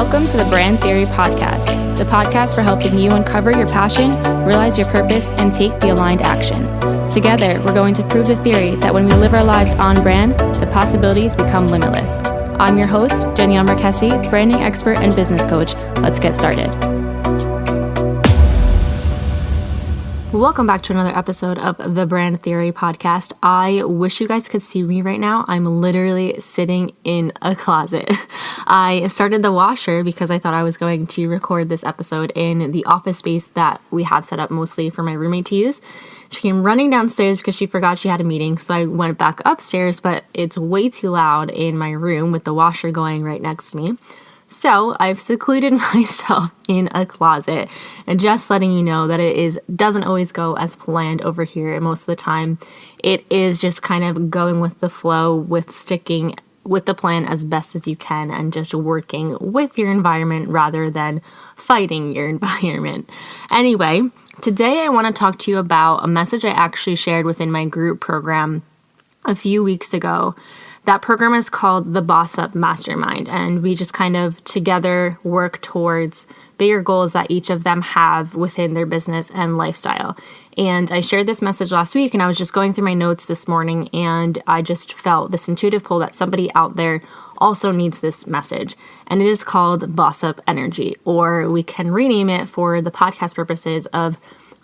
Welcome to the Brand Theory Podcast, the podcast for helping you uncover your passion, realize your purpose, and take the aligned action. Together, we're going to prove the theory that when we live our lives on brand, the possibilities become limitless. I'm your host, Danielle Marquesi, branding expert and business coach. Let's get started. Welcome back to another episode of the Brand Theory Podcast. I wish you guys could see me right now. I'm literally sitting in a closet. I started the washer because I thought I was going to record this episode in the office space that we have set up mostly for my roommate to use. She came running downstairs because she forgot she had a meeting, so I went back upstairs, but it's way too loud in my room with the washer going right next to me. So I've secluded myself in a closet, and just letting you know that doesn't always go as planned over here. And most of the time it is just kind of going with the flow, with sticking with the plan as best as you can and just working with your environment rather than fighting your environment. Anyway, today I want to talk to you about a message I actually shared within my group program a few weeks ago. That program is called the Boss Up Mastermind, and we just kind of together work towards bigger goals that each of them have within their business and lifestyle. And I shared this message last week, and I was just going through my notes this morning, and I just felt this intuitive pull that somebody out there also needs this message. And it is called Boss Up Energy, or we can rename it for the podcast purposes of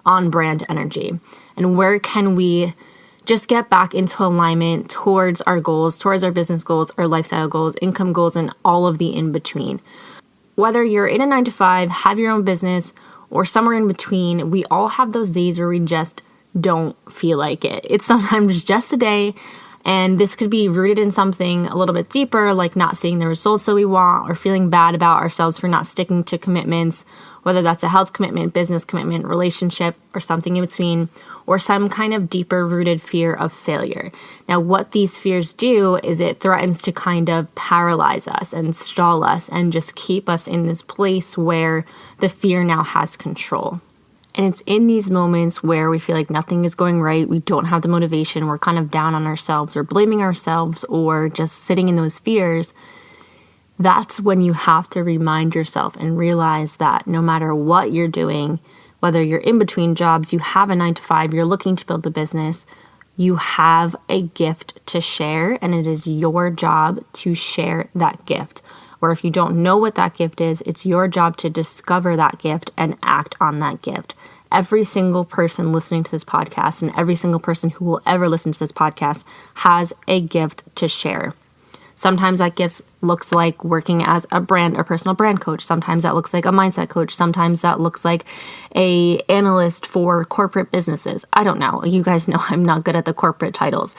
On Brand Energy. And where can we just get back into alignment towards our goals, towards our business goals, our lifestyle goals, income goals, and all of the in-between. Whether you're in a 9-to-5, have your own business, or somewhere in between, we all have those days where we just don't feel like it. It's sometimes just a day, and this could be rooted in something a little bit deeper, like not seeing the results that we want, or feeling bad about ourselves for not sticking to commitments, whether that's a health commitment, business commitment, relationship, or something in between, or some kind of deeper rooted fear of failure. Now, what these fears do is it threatens to kind of paralyze us and stall us and just keep us in this place where the fear now has control. And it's in these moments where we feel like nothing is going right, we don't have the motivation, we're kind of down on ourselves or blaming ourselves or just sitting in those fears. That's when you have to remind yourself and realize that no matter what you're doing, whether you're in between jobs, you have a 9-to-5, you're looking to build a business, you have a gift to share, and it is your job to share that gift. Or if you don't know what that gift is, it's your job to discover that gift and act on that gift. Every single person listening to this podcast and every single person who will ever listen to this podcast has a gift to share. Sometimes that gift looks like working as a brand or personal brand coach. Sometimes that looks like a mindset coach. Sometimes that looks like an analyst for corporate businesses. I don't know. You guys know I'm not good at the corporate titles.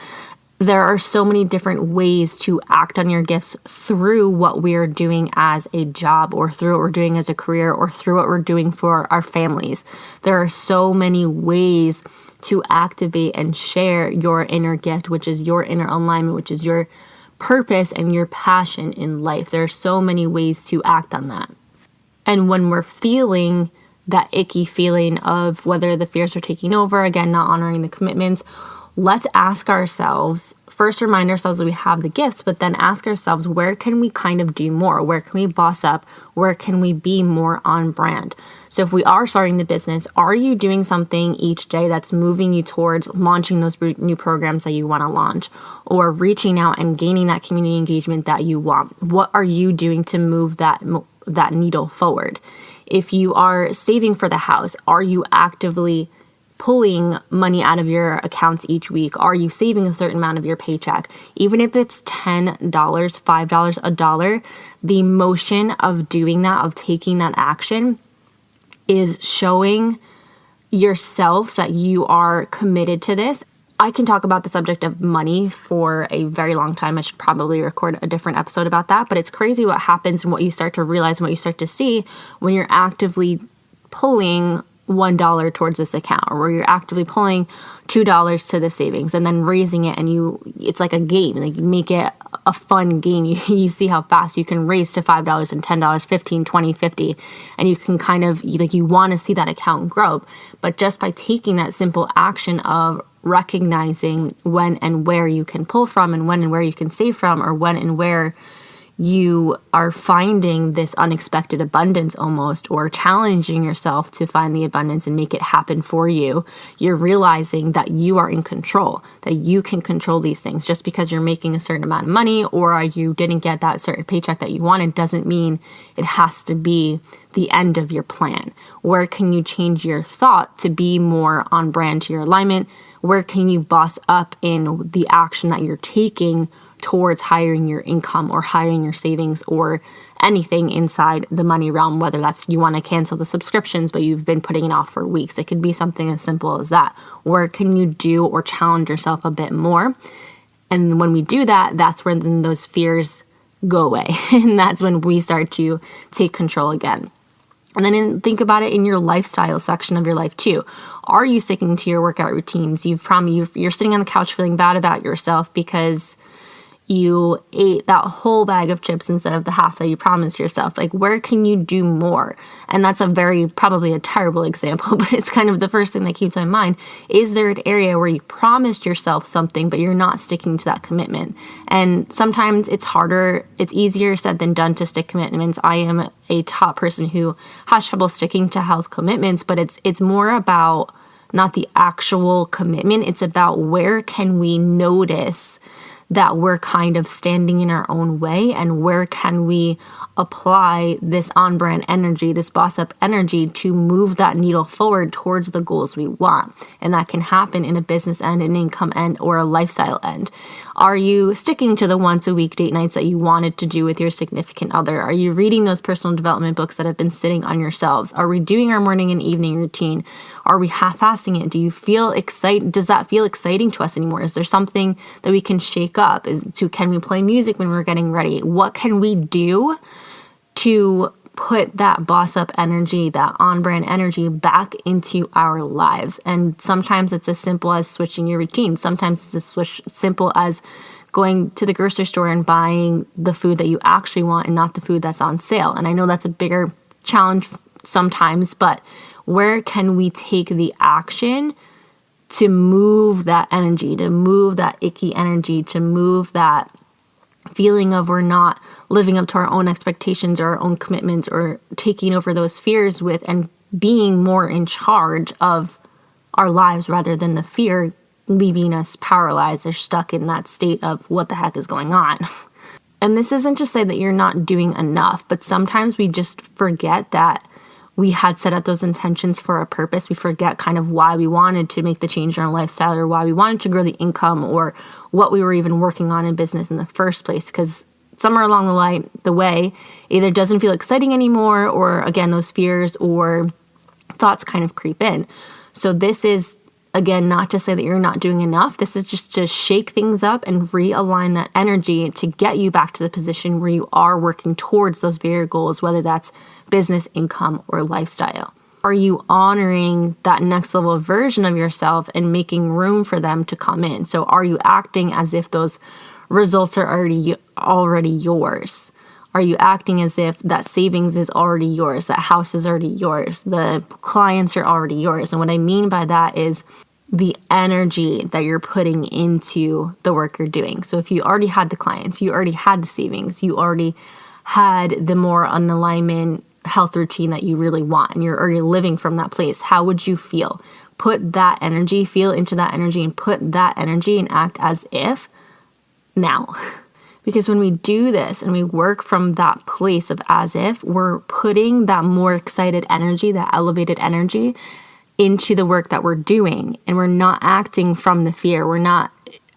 There are so many different ways to act on your gifts through what we're doing as a job, or through what we're doing as a career, or through what we're doing for our families. There are so many ways to activate and share your inner gift, which is your inner alignment, which is your purpose and your passion in life. There are so many ways to act on that. And when we're feeling that icky feeling of whether the fears are taking over, again, not honoring the commitments, let's ask ourselves, first remind ourselves that we have the gifts, but then ask ourselves, where can we kind of do more? Where can we boss up? Where can we be more on brand? So if we are starting the business, are you doing something each day that's moving you towards launching those new programs that you want to launch, or reaching out and gaining that community engagement that you want? What are you doing to move that needle forward? If you are saving for the house, are you actively pulling money out of your accounts each week? Are you saving a certain amount of your paycheck? Even if it's $10, $5, $1, the motion of doing that, of taking that action, is showing yourself that you are committed to this. I can talk about the subject of money for a very long time. I should probably record a different episode about that, but it's crazy what happens and what you start to realize and what you start to see when you're actively pulling $1 towards this account, or where you're actively pulling $2 to the savings and then raising it, and it's like a game. Like, you make it a fun game. You see how fast you can raise to $5 and $10, $15, $20, $50, and you can kind of, you want to see that account grow. But just by taking that simple action of recognizing when and where you can pull from, and when and where you can save from, or when and where you are finding this unexpected abundance almost, or challenging yourself to find the abundance and make it happen for you, you're realizing that you are in control, that you can control these things. Just because you're making a certain amount of money or you didn't get that certain paycheck that you wanted doesn't mean it has to be the end of your plan. Where can you change your thought to be more on brand to your alignment? Where can you boss up in the action that you're taking towards hiring your income or hiring your savings or anything inside the money realm, whether that's you want to cancel the subscriptions, but you've been putting it off for weeks. It could be something as simple as that. Where can you do or challenge yourself a bit more? And when we do that, that's when then those fears go away. And that's when we start to take control again. And then think about it in your lifestyle section of your life too. Are you sticking to your workout routines? You're sitting on the couch feeling bad about yourself because you ate that whole bag of chips instead of the half that you promised yourself. Like, where can you do more? And that's probably a terrible example, but it's kind of the first thing that keeps my mind. Is there an area where you promised yourself something, but you're not sticking to that commitment? And sometimes it's easier said than done to stick commitments. I am a top person who has trouble sticking to health commitments, but it's more about not the actual commitment. It's about where can we notice that we're kind of standing in our own way, and where can we apply this on-brand energy, this boss-up energy to move that needle forward towards the goals we want. And that can happen in a business end, an income end, or a lifestyle end. Are you sticking to the once-a-week date nights that you wanted to do with your significant other? Are you reading those personal development books that have been sitting on your shelves? Are we doing our morning and evening routine? Are we half-assing it? Do you feel excited? Does that feel exciting to us anymore? Is there something that we can shake up? Can we play music when we're getting ready? What can we do to put that boss up energy, that on-brand energy back into our lives? And sometimes it's as simple as switching your routine. Sometimes it's as simple as going to the grocery store and buying the food that you actually want and not the food that's on sale. And I know that's a bigger challenge sometimes, but where can we take the action to move that energy, to move that icky energy, to move that feeling of we're not living up to our own expectations or our own commitments, or taking over those fears with and being more in charge of our lives rather than the fear leaving us paralyzed or stuck in that state of what the heck is going on. And this isn't to say that you're not doing enough, but sometimes we just forget that we had set out those intentions for a purpose. We forget kind of why we wanted to make the change in our lifestyle, or why we wanted to grow the income, or what we were even working on in business in the first place. Because somewhere along the way, either doesn't feel exciting anymore, or again, those fears or thoughts kind of creep in. So this is, again, not to say that you're not doing enough. This is just to shake things up and realign that energy to get you back to the position where you are working towards those bigger goals, whether that's business, income, or lifestyle. Are you honoring that next level version of yourself and making room for them to come in? So are you acting as if those results are already yours? Are you acting as if that savings is already yours, that house is already yours, the clients are already yours? And what I mean by that is the energy that you're putting into the work you're doing. So if you already had the clients, you already had the savings, you already had the more on alignment health routine that you really want, and you're already living from that place, how would you feel? Put that energy, feel into that energy, and put that energy and act as if now. Because when we do this and we work from that place of as if, we're putting that more excited energy, that elevated energy into the work that we're doing. And we're not acting from the fear. We're not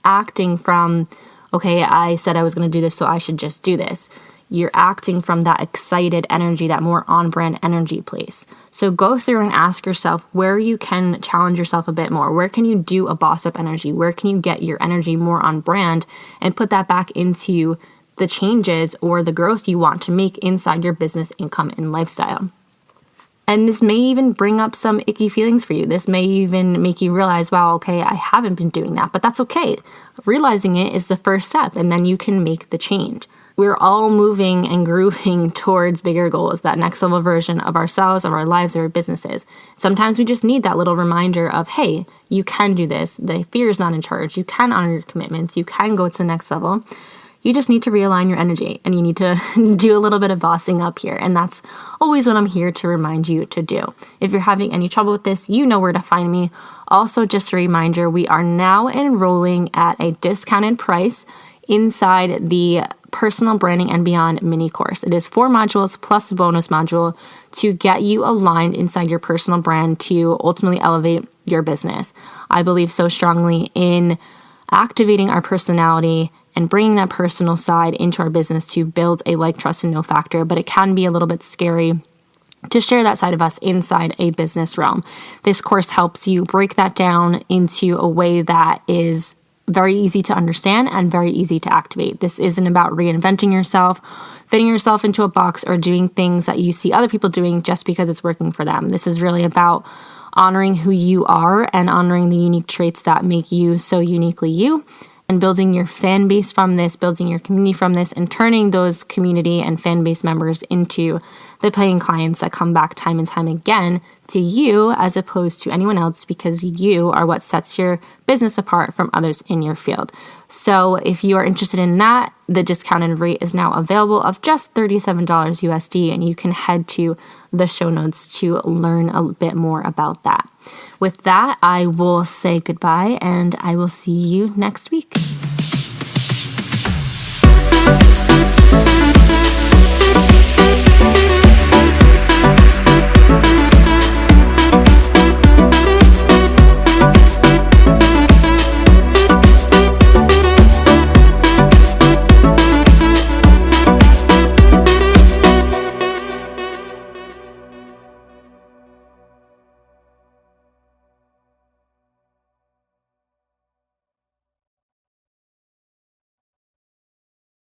acting from, okay, I said I was going to do this, so I should just do this. You're acting from that excited energy, that more on-brand energy place. So go through and ask yourself where you can challenge yourself a bit more. Where can you do a boss-up energy? Where can you get your energy more on brand and put that back into the changes or the growth you want to make inside your business, income, and lifestyle? And this may even bring up some icky feelings for you. This may even make you realize, wow, okay, I haven't been doing that, but that's okay. Realizing it is the first step, and then you can make the change. We're all moving and grooving towards bigger goals, that next level version of ourselves, of our lives, of our businesses. Sometimes we just need that little reminder of, hey, you can do this. The fear is not in charge. You can honor your commitments. You can go to the next level. You just need to realign your energy and you need to do a little bit of bossing up here. And that's always what I'm here to remind you to do. If you're having any trouble with this, you know where to find me. Also, just a reminder, we are now enrolling at a discounted price inside the Personal Branding and Beyond mini course. It is 4 modules plus a bonus module to get you aligned inside your personal brand to ultimately elevate your business. I believe so strongly in activating our personality and bringing that personal side into our business to build a like, trust, and know factor, but it can be a little bit scary to share that side of us inside a business realm. This course helps you break that down into a way that is very easy to understand and very easy to activate. This isn't about reinventing yourself, fitting yourself into a box, or doing things that you see other people doing just because it's working for them. This is really about honoring who you are and honoring the unique traits that make you so uniquely you, and building your fan base from this, building your community from this, and turning those community and fan base members into the paying clients that come back time and time again to you as opposed to anyone else, because you are what sets your business apart from others in your field. So if you are interested in that, the discounted rate is now available of just $37 USD, and you can head to the show notes to learn a bit more about that. With that, I will say goodbye and I will see you next week.